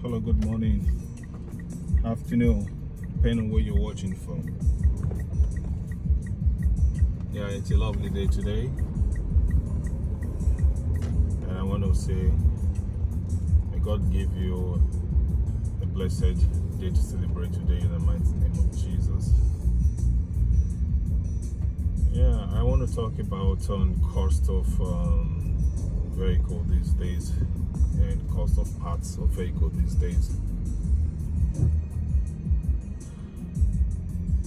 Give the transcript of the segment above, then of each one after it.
hello, good morning, afternoon, depending on where you're watching from. Yeah, it's a lovely day today, and I want to say, may God give you a blessed day to celebrate today in the mighty name of Jesus. Yeah, I want to talk about cost of vehicle these days and cost of parts of vehicle these days.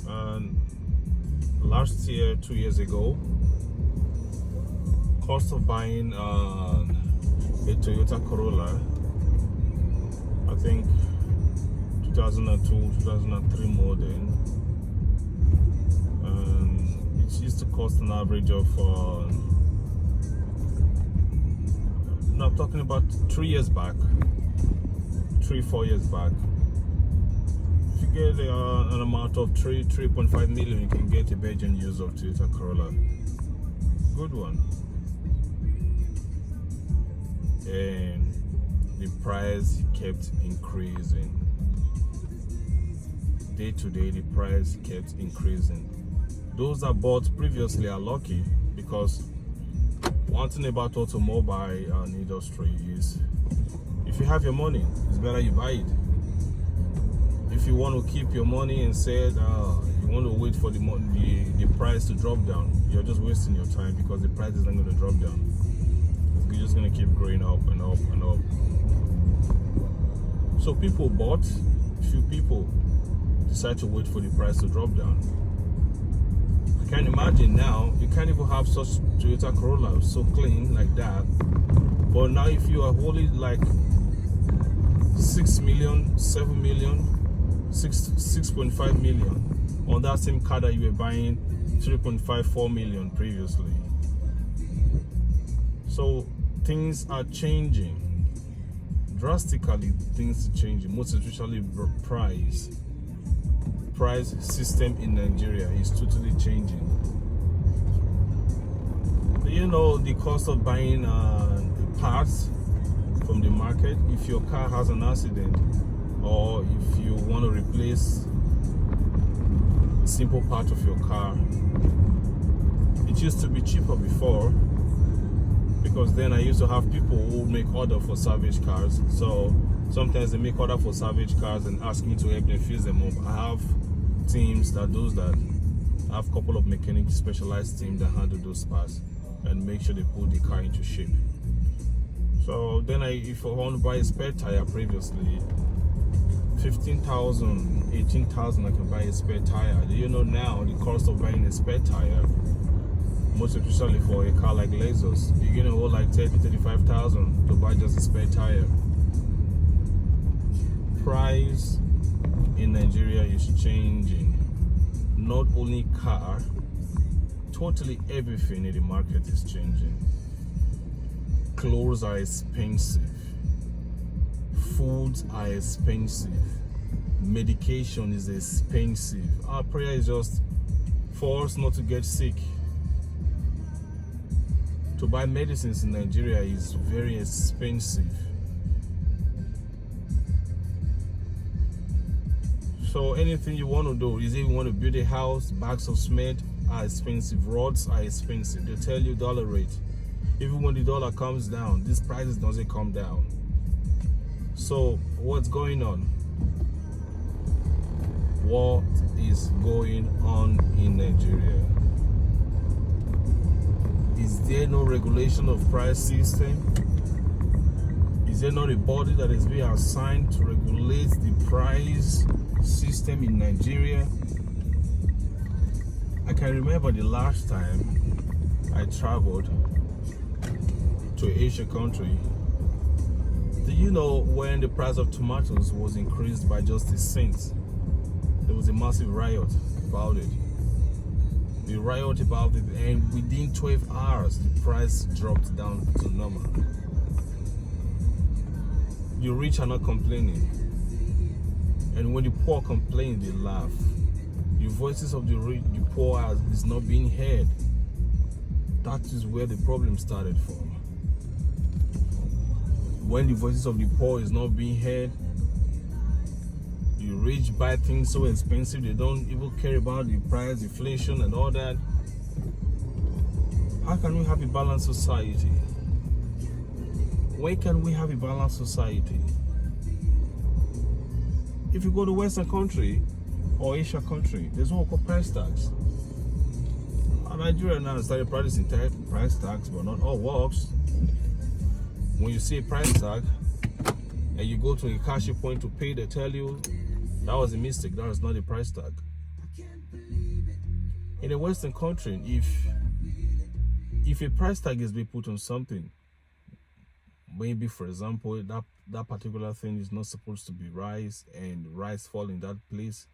And last year, 2 years ago, cost of buying a Toyota Corolla, I think 2002, 2003 model, and it used to cost an average of now I'm talking about 3 years back, 4 years back. If you get an amount of 3.5 million, you can get a Belgian use of Toyota Corolla. Good one. And the price kept increasing. Day to day, the price kept increasing. Those that bought previously are lucky, because one thing about automobile industry is, if you have your money, it's better you buy it. If you want to keep your money and said you want to wait for the price to drop down, you're just wasting your time, because the price isn't going to drop down. It's just going to keep growing up and up and up. So people bought, few people decide to wait for the price to drop down. I can't imagine now, you can't even have such Toyota Corolla so clean like that. But now if you are holding like 6 million, 7 million, 6.5 million on that same car that you were buying 3.5, 4 million previously. So things are changing. Drastically, things are changing, most especially price system in Nigeria is totally changing. You know, the cost of buying parts from the market, if your car has an accident, or if you want to replace a simple part of your car, it used to be cheaper before, because then I used to have people who make order for salvage cars. So sometimes they make order for salvage cars and ask me to help them fix them up. I have teams that does that. I have a couple of mechanics, specialized teams that handle those parts and make sure they put the car into shape. So then if I want to buy a spare tire, previously 15,000, 18,000, I can buy a spare tire. Do you know now the cost of buying a spare tire, most especially for a car like Lexus, you're gonna owe like 30, 35,000 to buy just a spare tire. Price in Nigeria is changing. Not only car, totally everything in the market is changing. Clothes are expensive, foods are expensive, medication is expensive. Our prayer is just for us not to get sick. To buy medicines in Nigeria is very expensive. So anything you want to do, is if you want to build a house, bags of cement are expensive, rods are expensive. They tell you dollar rate. Even when the dollar comes down, these prices doesn't come down. So what's going on? What is going on in Nigeria? Is there no regulation of price system? Is there not a body that is being assigned to regulate the price system in Nigeria? I can remember the last time I traveled to an Asia country. Do you know when the price of tomatoes was increased by just a cent? There was a massive riot about it. The riot about it, and within 12 hours, the price dropped down to normal. The rich are not complaining. And when the poor complain, they laugh. The voices of the poor is not being heard. That is where the problem started from. When the voices of the poor is not being heard, The rich buy things so expensive they don't even care about the price, inflation, and all that. How can we have a balanced society? When can we have a balanced society? If you go to Western country or Asia country, there's what we call price tax. Nigeria now started practicing price tax, but not all works. When you see a price tag and you go to a cashier point to pay, they tell you that was a mistake, that is not a price tag. In a Western country, if a price tag is being put on something, maybe for example that particular thing is not supposed to be rice and rice fall in that place,